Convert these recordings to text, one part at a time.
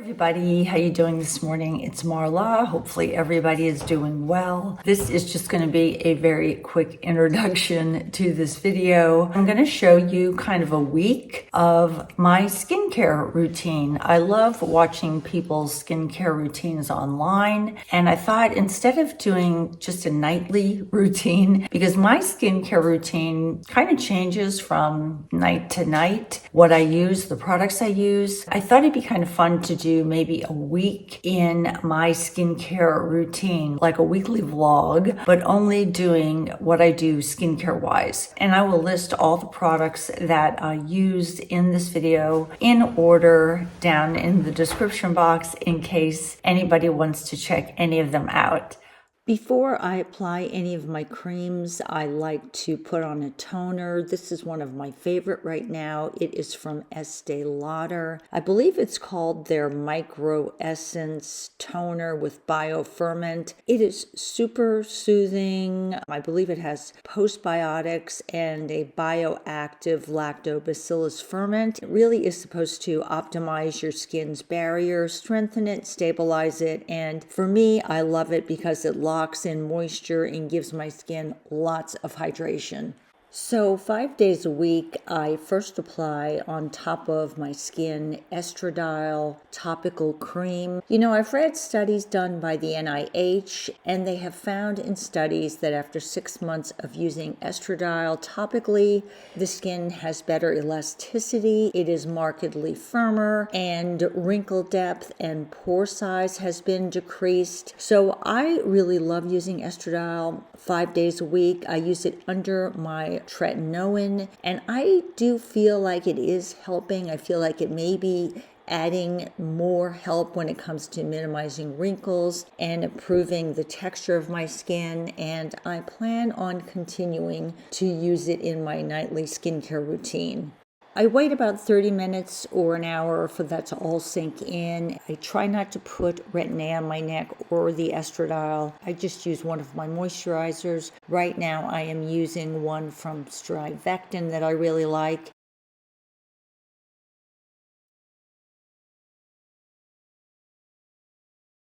Everybody, how you doing this morning? It's Marla. Hopefully everybody is doing well. This is just going to be a very quick introduction to this video. I'm going to show you kind of a week of my skincare routine. I love watching people's skincare routines online, and I thought instead of doing just a nightly routine, because my skincare routine kind of changes from night to night, what I use, the products I use, I thought it'd be kind of fun to do maybe a week in my skincare routine, like a weekly vlog, but only doing what I do skincare wise. And I will list all the products that I used in this video in order down in the description box in case anybody wants to check any of them out. Before I apply any of my creams, I like to put on a toner. This is one of my favorite right now. It is from Estee Lauder. I believe it's called their Micro Essence Toner with Ferment. It is super soothing. I believe it has postbiotics and a bioactive lactobacillus ferment. It really is supposed to optimize your skin's barrier, strengthen it, stabilize it, and for me, I love it because it locks in moisture and gives my skin lots of hydration. So 5 days a week, I first apply on top of my skin Estradiol topical cream. You know, I've read studies done by the NIH, and they have found in studies that after 6 months of using Estradiol topically, the skin has better elasticity, it is markedly firmer, and wrinkle depth and pore size has been decreased. So I really love using Estradiol 5 days a week. I use it under my tretinoin, and I do feel like it is helping. I feel like it may be adding more help when it comes to minimizing wrinkles and improving the texture of my skin, and I plan on continuing to use it in my nightly skincare routine. I wait about 30 minutes or an hour for that to all sink in. I try not to put retin-A on my neck or the estradiol. I just use one of my moisturizers. Right now I am using one from StriVectin that I really like.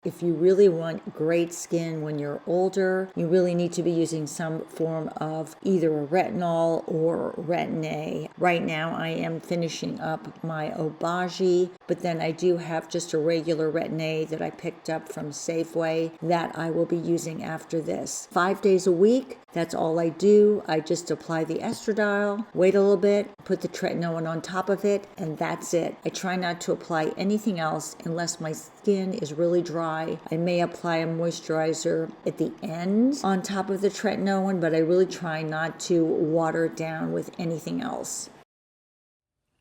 If you really want great skin when you're older, you really need to be using some form of either a retinol or retin-A. Right now I am finishing up my Obagi, but then I do have just a regular retin-A that I picked up from Safeway that I will be using after this. 5 days a week, that's all I do. I just apply the estradiol, wait a little bit, put the tretinoin on top of it, and that's it. I try not to apply anything else unless my skin is really dry. I may apply a moisturizer at the end on top of the tretinoin, but I really try not to water it down with anything else.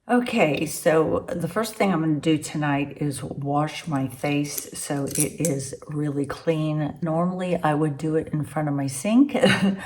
Okay, so the first thing I'm going to do tonight is wash my face so it is really clean. Normally I would do it in front of my sink.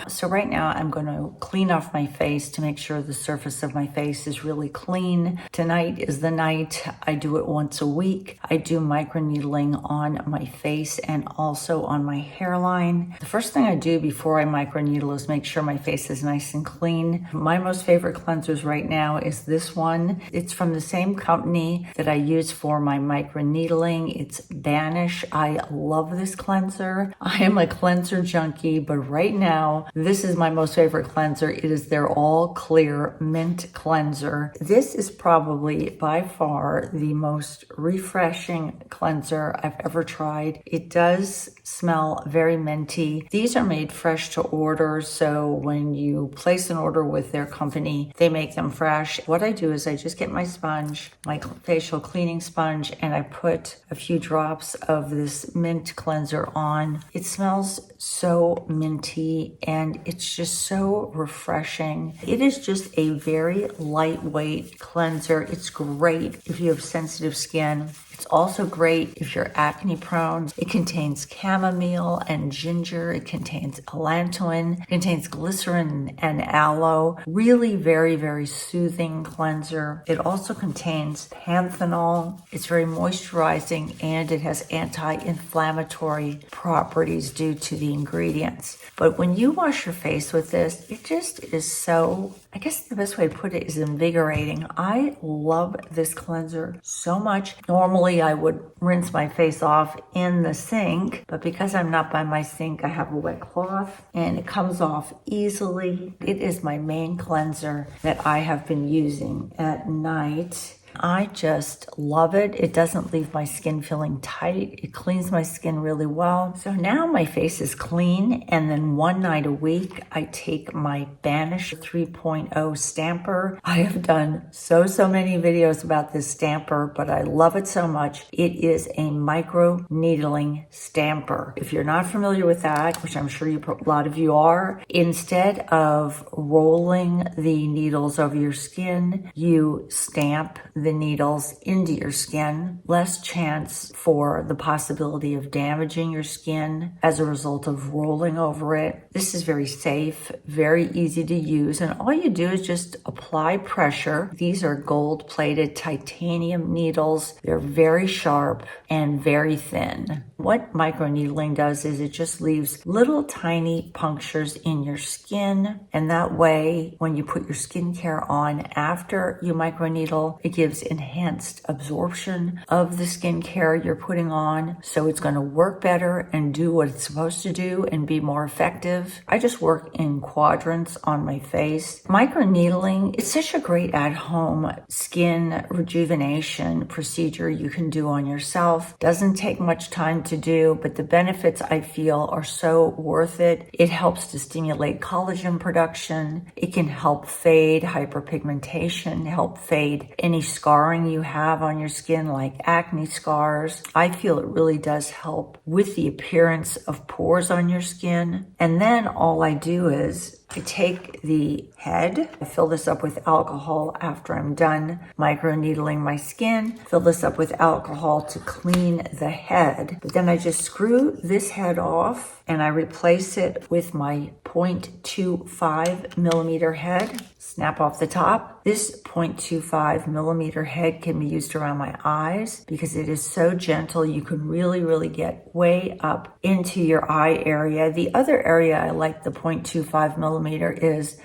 So right now I'm going to clean off my face to make sure the surface of my face is really clean. Tonight is the night. I do it once a week. I do microneedling on my face and also on my hairline. The first thing I do before I microneedle is make sure my face is nice and clean. My most favorite cleansers right now is this one. It's from the same company that I use for my microneedling. It's Banish. I love this cleanser. I am a cleanser junkie, but right now, this is my most favorite cleanser. It is their all clear mint cleanser. This is probably by far the most refreshing cleanser I've ever tried. It does smell very minty. These are made fresh to order, so when you place an order with their company, they make them fresh. What I do is I just get my sponge, my facial cleaning sponge, and I put a few drops of this mint cleanser on. It smells so minty and it's just so refreshing. It is just a very lightweight cleanser. It's great if you have sensitive skin. It's also great if you're acne prone. It contains chamomile and ginger. It contains allantoin. It contains glycerin and aloe. Really very, very soothing cleanser. It also contains panthenol. It's very moisturizing and it has anti-inflammatory properties due to the ingredients. But when you wash your face with this, it just is so, I guess the best way to put it is invigorating. I love this cleanser so much. Normally Normally I would rinse my face off in the sink, but because I'm not by my sink, I have a wet cloth and it comes off easily. It is my main cleanser that I have been using at night. I just love it. It doesn't leave my skin feeling tight. It cleans my skin really well. So now my face is clean, and then one night a week, I take my Banish 3.0 stamper. I have done so many videos about this stamper, but I love it so much. It is a micro needling stamper. If you're not familiar with that, which I'm sure a lot of you are, instead of rolling the needles over your skin, you stamp the needles into your skin. Less chance for the possibility of damaging your skin as a result of rolling over it. This is very safe, very easy to use, and all you do is just apply pressure. These are gold-plated titanium needles. They're very sharp and very thin. What microneedling does is it just leaves little tiny punctures in your skin, and that way when you put your skincare on after you microneedle, it gives enhanced absorption of the skincare you're putting on, so it's going to work better and do what it's supposed to do and be more effective. I just work in quadrants on my face. Microneedling, it's such a great at-home skin rejuvenation procedure you can do on yourself. Doesn't take much time to do, but the benefits I feel are so worth it. It helps to stimulate collagen production. It can help fade hyperpigmentation, help fade any scarring you have on your skin, like acne scars. I feel it really does help with the appearance of pores on your skin. And then all I do is I take the head, I fill this up with alcohol after I'm done microneedling my skin, fill this up with alcohol to clean the head, but then I just screw this head off and I replace it with my 0.25 millimeter head, snap off the top. This 0.25 millimeter head can be used around my eyes because it is so gentle. You can really get way up into your eye area. The other area I like the 0.25 millimeter is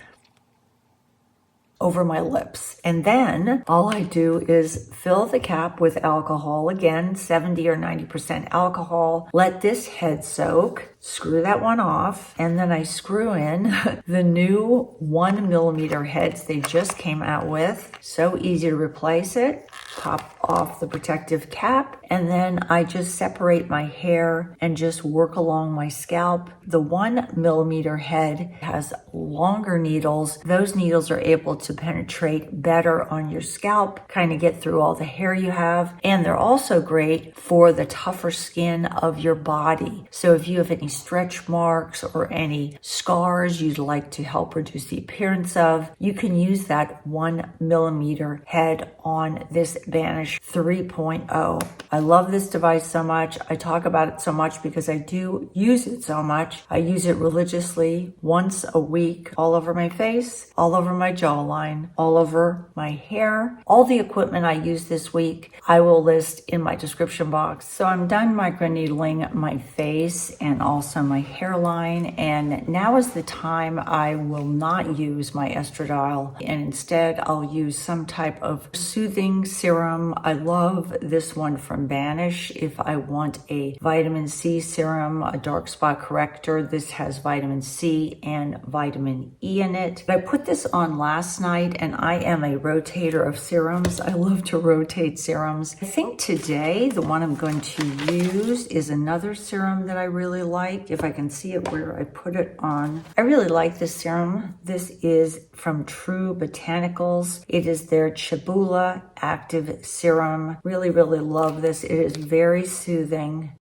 over my lips. And then all I do is fill the cap with alcohol, again, 70 or 90% alcohol, let this head soak, screw that one off, and then I screw in the new 1 millimeter heads they just came out with. So easy to replace it. Pop off the protective cap, and then I just separate my hair and just work along my scalp. The 1 millimeter head has longer needles. Those needles are able to penetrate better on your scalp, kind of get through all the hair you have, and they're also great for the tougher skin of your body. So if you have any stretch marks or any scars you'd like to help reduce the appearance of, you can use that 1 millimeter head on this Banish 3.0. I love this device so much. I talk about it so much because I do use it so much. I use it religiously once a week, all over my face, all over my jawline, all over my hair. All the equipment I use this week, I will list in my description box. So I'm done microneedling my face and also my hairline, and now is the time I will not use my Estradiol, and instead I'll use some type of soothing serum. I love this one from Banish. If I want a vitamin C serum, a dark spot corrector, this has vitamin C and vitamin E in it. I put this on last night, and I am a rotator of serums. I love to rotate serums. I think today the one I'm going to use is another serum that I really like. If I can see it where I put it on. I really like this serum. This is from True Botanicals. It is their Chebula active serum. Really love this. It is very soothing.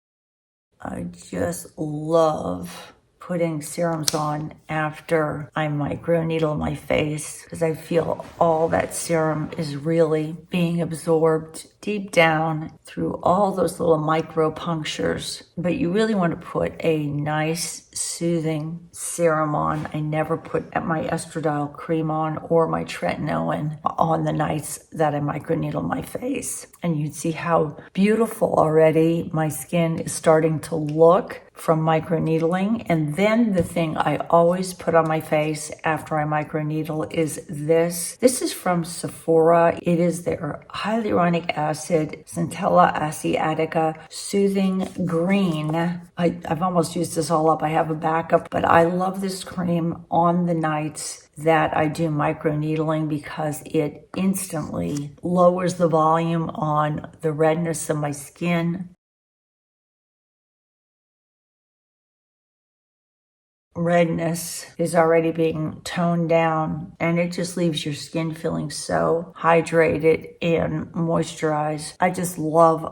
I just love putting serums on after I microneedle my face because I feel all that serum is really being absorbed deep down through all those little micro punctures. But you really want to put a nice soothing serum on. I never put my Estradiol cream on or my Tretinonin on the nights that I microneedle my face. And you'd see how beautiful already my skin is starting to look from microneedling. And then the thing I always put on my face after I microneedle is this. This is from SEPHORA. It is their hyaluronic acid, Centella asiatica Soothing Green. I've almost used this all up. I have a backup, but I love this cream on the nights that I do microneedling because it instantly lowers the volume on the redness of my skin. Redness is already being toned down, and it just leaves your skin feeling so hydrated and moisturized. I just love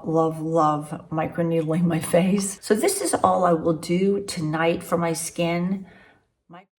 microneedling my face. So this is all I will do tonight for my skin.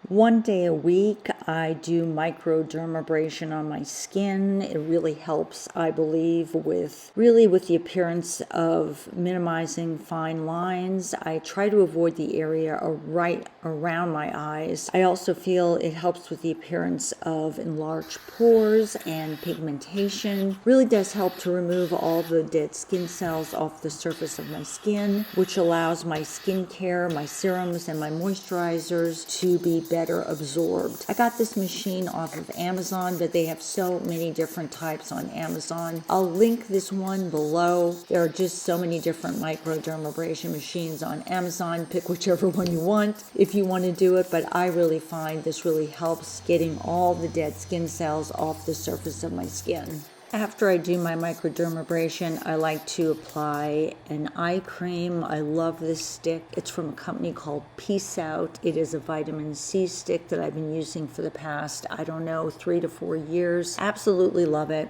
One day a week, I do microdermabrasion on my skin. It really helps, I believe, with the appearance of minimizing fine lines. I try to avoid the area right around my eyes. I also feel it helps with the appearance of enlarged pores and pigmentation. Really does help to remove all the dead skin cells off the surface of my skin, which allows my skincare, my serums, and my moisturizers to be better absorbed. I got this machine off of Amazon, but they have so many different types on Amazon. I'll link this one below. There are just so many different microdermabrasion machines on Amazon. Pick whichever one you want if you want to do it, but I really find this really helps getting all the dead skin cells off the surface of my skin. After I do my microdermabrasion, I like to apply an eye cream. I love this stick. It's from a company called Peace Out. It is a vitamin C stick that I've been using for the past, 3 to 4 years. Absolutely love it.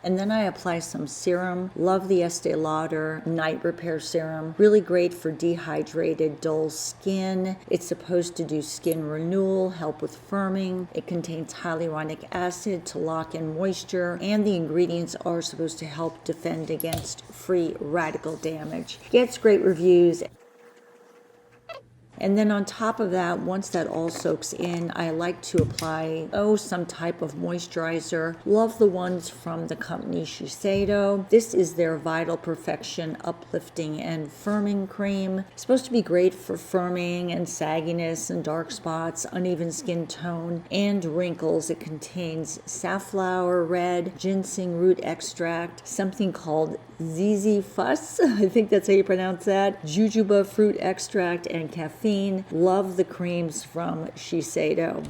And then I apply some serum. Love the Estee Lauder Night Repair Serum. Really great for dehydrated, dull skin. It's supposed to do skin renewal, help with firming. It contains hyaluronic acid to lock in moisture, and the ingredients are supposed to help defend against free radical damage. Gets great reviews. And then on top of that, once that all soaks in, I like to apply, some type of moisturizer. Love the ones from the company Shiseido. This is their Vital Perfection Uplifting and Firming Cream. It's supposed to be great for firming and sagginess and dark spots, uneven skin tone, and wrinkles. It contains safflower red, ginseng root extract, something called ZZ Fuss, I think that's how you pronounce that, jujube fruit extract, and caffeine. Love the creams from Shiseido.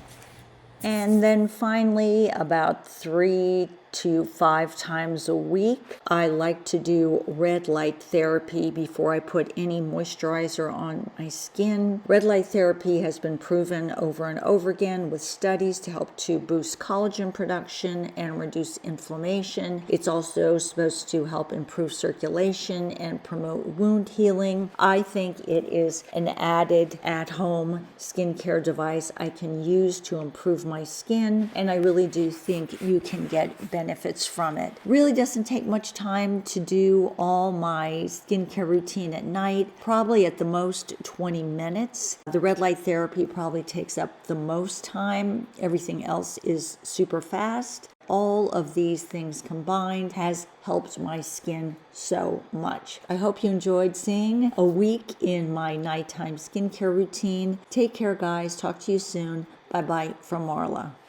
And then finally, about 3 to 5 times a week, I like to do red light therapy before I put any moisturizer on my skin. Red light therapy has been proven over and over again with studies to help to boost collagen production and reduce inflammation. It's also supposed to help improve circulation and promote wound healing. I think it is an added at-home skincare device I can use to improve my skin, and I really do think you can get benefits from it. Really doesn't take much time to do all my skincare routine at night, probably at the most 20 minutes. The red light therapy probably takes up the most time. Everything else is super fast. All of these things combined has helped my skin so much. I hope you enjoyed seeing a week in my nighttime skincare routine. Take care, guys. Talk to you soon. Bye-bye from Marla.